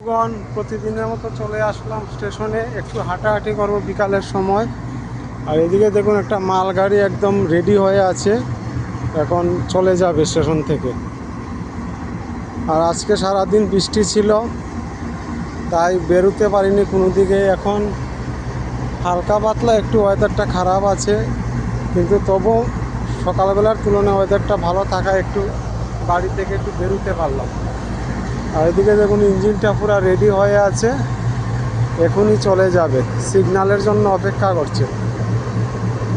প্রতিদিনের মতো চলে আসলাম স্টেশনে, একটু হাঁটাহাঁটি করব বিকালের সময়। আর এদিকে দেখুন একটা মালগাড়ি একদম রেডি হয়ে আছে, এখন চলে যাবে স্টেশন থেকে। আর আজকে সারাদিন বৃষ্টি ছিল, তাই বেরোতে পারিনি কোনো দিকে। এখন হালকা পাতলা একটু ওয়েদারটা খারাপ আছে, কিন্তু তবু সকালবেলার তুলনায় ওয়েদারটা ভালো থাকায় একটু বাড়ি থেকে একটু বেরোতে পারলাম। আর এদিকে দেখুন ইঞ্জিনটা পুরো রেডি হয়ে আছে, এখনই চলে যাবে, সিগন্যালের জন্য অপেক্ষা করছে।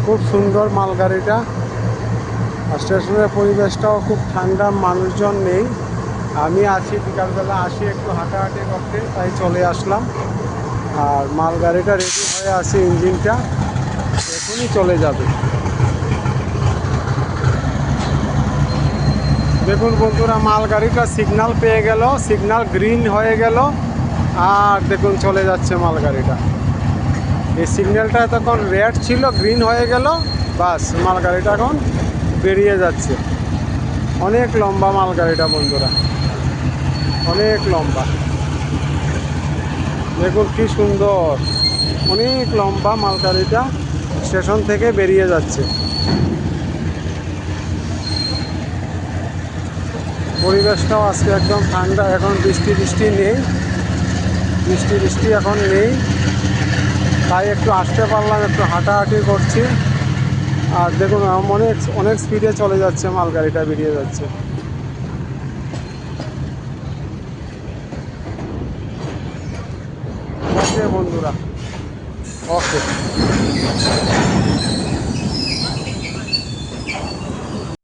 খুব সুন্দর মালগাড়িটা। আর স্টেশনের পরিবেশটাও খুব ঠান্ডা, মানুষজন নেই। আমি আছি, বিকালবেলা আসি একটু হাঁটাহাঁটি করতে, তাই চলে আসলাম। আর মালগাড়িটা রেডি হয়ে আছে, ইঞ্জিনটা এখনই চলে যাবে। দেখুন বন্ধুরা, মালগাড়িটা সিগন্যাল পেয়ে গেল, সিগন্যাল গ্রিন হয়ে গেল, আর দেখুন চলে যাচ্ছে মালগাড়িটা। এই সিগন্যালটা তখন রেড ছিল, গ্রিন হয়ে গেল, বাস মালগাড়িটা এখন বেরিয়ে যাচ্ছে। অনেক লম্বা মালগাড়িটা বন্ধুরা, অনেক লম্বা। দেখুন কি সুন্দর, অনেক লম্বা মালগাড়িটা স্টেশন থেকে বেরিয়ে যাচ্ছে। পরিবেশটাও আজকে একদম ঠান্ডা, এখন বৃষ্টি নেই, বৃষ্টি এখন নেই, তাই একটু আসতে পারলাম, একটু হাঁটাহাঁটি করছি। আর দেখুন অনেক স্পিডে চলে যাচ্ছে, মালগাড়িটা বেরিয়ে যাচ্ছে। ওকে বন্ধুরা, ওকে।